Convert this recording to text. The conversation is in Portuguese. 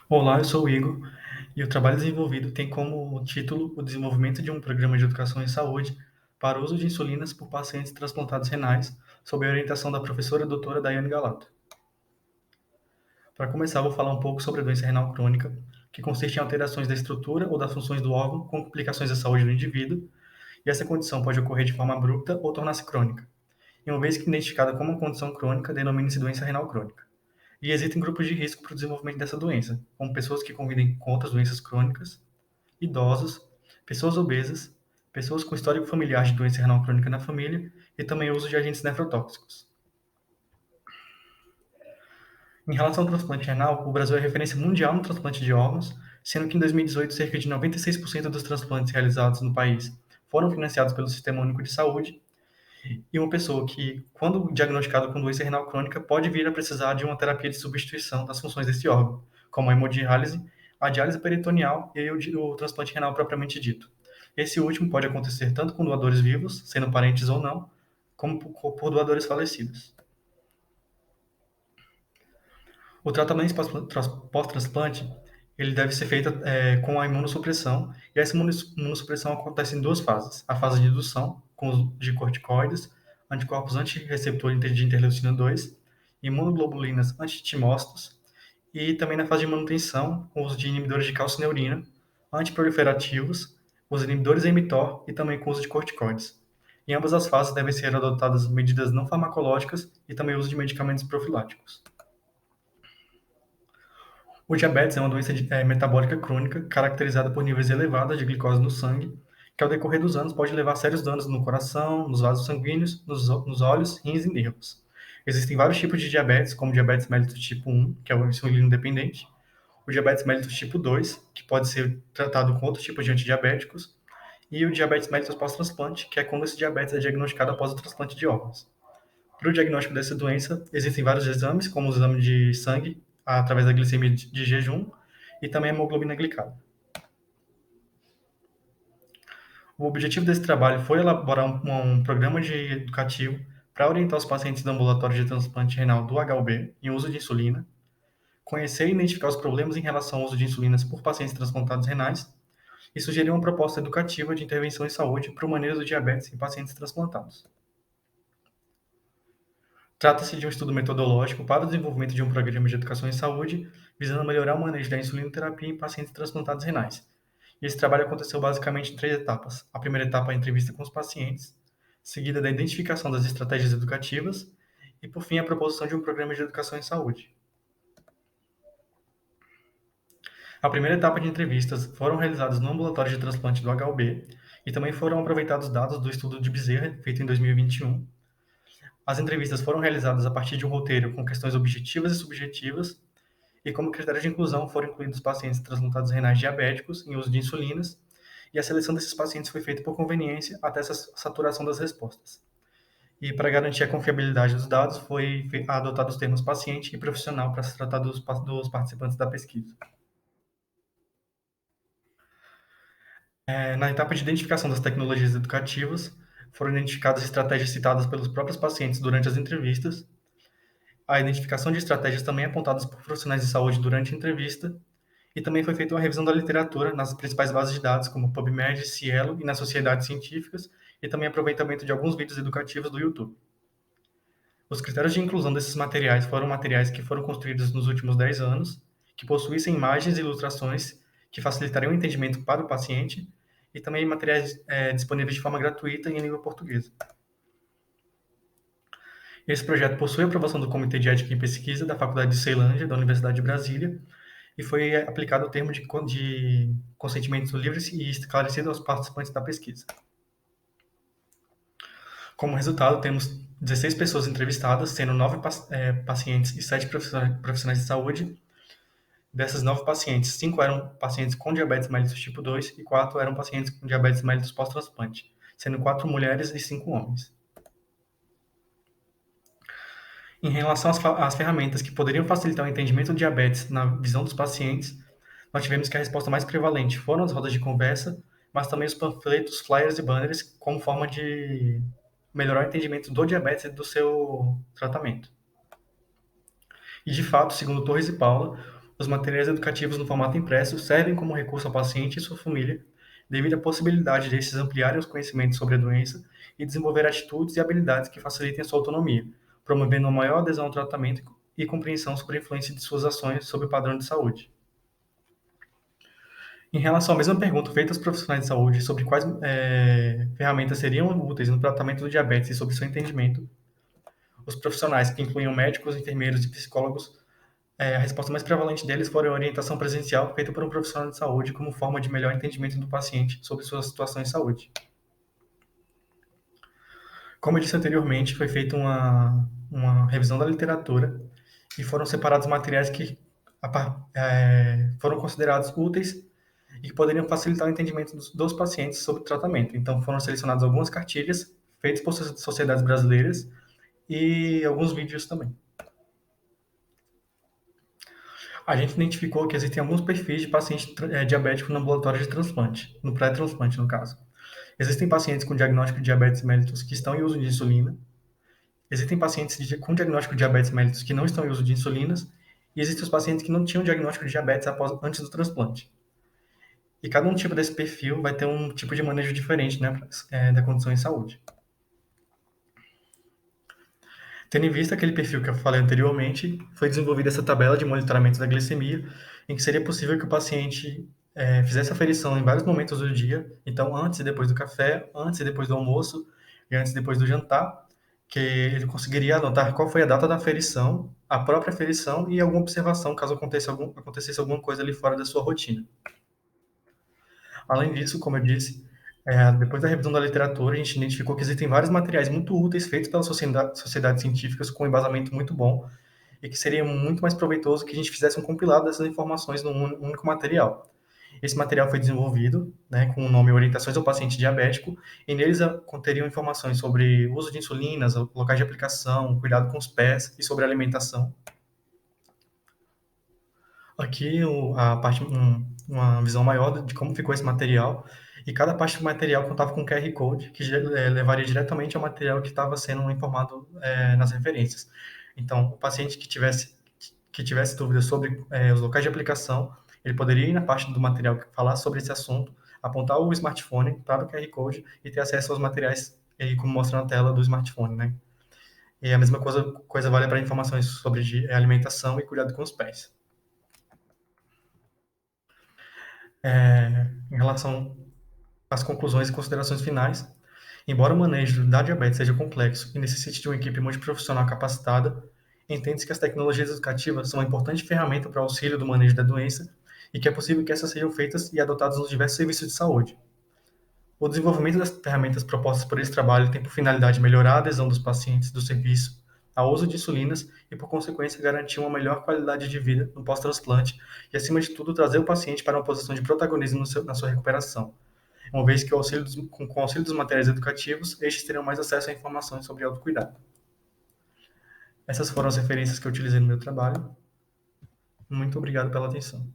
Olá, eu sou o Igor e o trabalho desenvolvido tem como título o desenvolvimento de um programa de educação em saúde para o uso de insulinas por pacientes transplantados renais, sob a orientação da professora doutora Daiane Galato. Para começar, vou falar um pouco sobre a doença renal crônica, que consiste em alterações da estrutura ou das funções do órgão com complicações à saúde do indivíduo, e essa condição pode ocorrer de forma abrupta ou tornar-se crônica. E uma vez que identificada como uma condição crônica, denomina-se doença renal crônica. E existem grupos de risco para o desenvolvimento dessa doença, como pessoas que convivem com outras doenças crônicas, idosos, pessoas obesas, pessoas com histórico familiar de doença renal crônica na família e também o uso de agentes nefrotóxicos. Em relação ao transplante renal, o Brasil é referência mundial no transplante de órgãos, sendo que em 2018 cerca de 96% dos transplantes realizados no país foram financiados pelo Sistema Único de Saúde, e uma pessoa que, quando diagnosticada com doença renal crônica, pode vir a precisar de uma terapia de substituição das funções desse órgão, como a hemodiálise, a diálise peritoneal e o transplante renal propriamente dito. Esse último pode acontecer tanto com doadores vivos, sendo parentes ou não, como por doadores falecidos. O tratamento pós-transplante ele deve ser feito com a imunossupressão, e essa imunossupressão acontece em duas fases. A fase de indução, com uso de corticoides, anticorpos antirreceptor de interleucina 2, imunoglobulinas antitimócitos, e também na fase de manutenção, com uso de inibidores de calcineurina, antiproliferativos, os inibidores mTOR e também com uso de corticoides. Em ambas as fases devem ser adotadas medidas não farmacológicas e também o uso de medicamentos profiláticos. O diabetes é uma doença metabólica crônica caracterizada por níveis elevados de glicose no sangue, que ao decorrer dos anos pode levar a sérios danos no coração, nos vasos sanguíneos, nos olhos, rins e nervos. Existem vários tipos de diabetes, como o diabetes mellitus tipo 1, que é o insulino dependente, o diabetes mellitus tipo 2, que pode ser tratado com outros tipos de antidiabéticos, e o diabetes mellitus pós-transplante, que é quando esse diabetes é diagnosticado após o transplante de órgãos. Para o diagnóstico dessa doença, existem vários exames, como o exame de sangue, através da glicemia de jejum, e também a hemoglobina glicada. O objetivo desse trabalho foi elaborar um programa educativo para orientar os pacientes do ambulatório de transplante renal do HUB em uso de insulina, conhecer e identificar os problemas em relação ao uso de insulinas por pacientes transplantados renais e sugerir uma proposta educativa de intervenção em saúde para o manejo do diabetes em pacientes transplantados. Trata-se de um estudo metodológico para o desenvolvimento de um programa de educação em saúde, visando melhorar o manejo da insulinoterapia em pacientes transplantados renais. E esse trabalho aconteceu basicamente em 3 etapas. A primeira etapa é a entrevista com os pacientes, seguida da identificação das estratégias educativas e, por fim, a proposição de um programa de educação em saúde. A primeira etapa de entrevistas foram realizadas no ambulatório de transplante do HUB e também foram aproveitados dados do estudo de Bezerra, feito em 2021. As entrevistas foram realizadas a partir de um roteiro com questões objetivas e subjetivas, e como critério de inclusão foram incluídos pacientes transplantados renais diabéticos em uso de insulinas, e a seleção desses pacientes foi feita por conveniência até essa saturação das respostas. E para garantir a confiabilidade dos dados, foi adotado os termos paciente e profissional para se tratar dos participantes da pesquisa. Na etapa de identificação das tecnologias educativas, foram identificadas estratégias citadas pelos próprios pacientes durante as entrevistas, a identificação de estratégias também apontadas por profissionais de saúde durante a entrevista, e também foi feita uma revisão da literatura nas principais bases de dados, como PubMed, Cielo e nas sociedades científicas, e também aproveitamento de alguns vídeos educativos do YouTube. Os critérios de inclusão desses materiais foram materiais que foram construídos nos últimos 10 anos, que possuíssem imagens e ilustrações que facilitariam o entendimento para o paciente, e também materiais disponíveis de forma gratuita e em língua portuguesa. Esse projeto possui a aprovação do Comitê de Ética em Pesquisa da Faculdade de Ceilândia, da Universidade de Brasília, e foi aplicado o termo de consentimento livre e esclarecido aos participantes da pesquisa. Como resultado, temos 16 pessoas entrevistadas, sendo 9 pacientes e 7 profissionais de saúde. Dessas 9 pacientes, 5 eram pacientes com diabetes mellitus tipo 2 e 4 eram pacientes com diabetes mellitus pós-transplante, sendo 4 mulheres e 5 homens. Em relação às ferramentas que poderiam facilitar o entendimento do diabetes na visão dos pacientes, nós tivemos que a resposta mais prevalente foram as rodas de conversa, mas também os panfletos, flyers e banners como forma de melhorar o entendimento do diabetes e do seu tratamento. E, de fato, segundo Torres e Paula, Os materiais educativos no formato impresso servem como recurso ao paciente e sua família, devido à possibilidade de esses ampliarem os conhecimentos sobre a doença e desenvolver atitudes e habilidades que facilitem a sua autonomia, promovendo uma maior adesão ao tratamento e compreensão sobre a influência de suas ações sobre o padrão de saúde. Em relação à mesma pergunta feita aos profissionais de saúde sobre quais ferramentas seriam úteis no tratamento do diabetes e sobre seu entendimento, os profissionais, que incluíam médicos, enfermeiros e psicólogos, a resposta mais prevalente deles foi a orientação presencial feita por um profissional de saúde como forma de melhor entendimento do paciente sobre sua situação de saúde. Como eu disse anteriormente, foi feita uma revisão da literatura e foram separados materiais que foram considerados úteis e que poderiam facilitar o entendimento dos pacientes sobre o tratamento. Então, foram selecionadas algumas cartilhas feitas por sociedades brasileiras e alguns vídeos também. A gente identificou que existem alguns perfis de paciente diabético no ambulatório de transplante, no pré-transplante, no caso. Existem pacientes com diagnóstico de diabetes mellitus que estão em uso de insulina, existem pacientes com diagnóstico de diabetes mellitus que não estão em uso de insulinas, e existem os pacientes que não tinham diagnóstico de diabetes antes do transplante. E cada um tipo desse perfil vai ter um tipo de manejo diferente, né, da condição em saúde. Tendo em vista aquele perfil que eu falei anteriormente, foi desenvolvida essa tabela de monitoramento da glicemia, em que seria possível que o paciente fizesse aferição em vários momentos do dia, então antes e depois do café, antes e depois do almoço e antes e depois do jantar, que ele conseguiria anotar qual foi a data da aferição, a própria aferição e alguma observação caso acontecesse alguma coisa ali fora da sua rotina. Além disso, como eu disse, depois da revisão da literatura, a gente identificou que existem vários materiais muito úteis feitos pelas sociedades científicas com um embasamento muito bom e que seria muito mais proveitoso que a gente fizesse um compilado dessas informações num único material. Esse material foi desenvolvido, né, com o nome Orientações ao Paciente Diabético, e neles conteriam informações sobre o uso de insulinas, locais de aplicação, cuidado com os pés e sobre alimentação. Aqui uma visão maior de como ficou esse material, e cada parte do material contava com um QR Code que levaria diretamente ao material que estava sendo informado nas referências. Então, o paciente que tivesse dúvidas sobre os locais de aplicação, ele poderia ir na parte do material que falar sobre esse assunto, apontar o smartphone para o QR Code e ter acesso aos materiais como mostra na tela do smartphone, né? E a mesma coisa vale para informações sobre alimentação e cuidado com os pés. Em relação às conclusões e considerações finais, embora o manejo da diabetes seja complexo e necessite de uma equipe multiprofissional capacitada, entende-se que as tecnologias educativas são uma importante ferramenta para o auxílio do manejo da doença e que é possível que essas sejam feitas e adotadas nos diversos serviços de saúde. O desenvolvimento das ferramentas propostas por esse trabalho tem por finalidade melhorar a adesão dos pacientes do serviço ao uso de insulinas e, por consequência, garantir uma melhor qualidade de vida no pós-transplante e, acima de tudo, trazer o paciente para uma posição de protagonismo na sua recuperação, uma vez que com o auxílio dos materiais educativos, estes terão mais acesso a informações sobre autocuidado. Essas foram as referências que eu utilizei no meu trabalho. Muito obrigado pela atenção.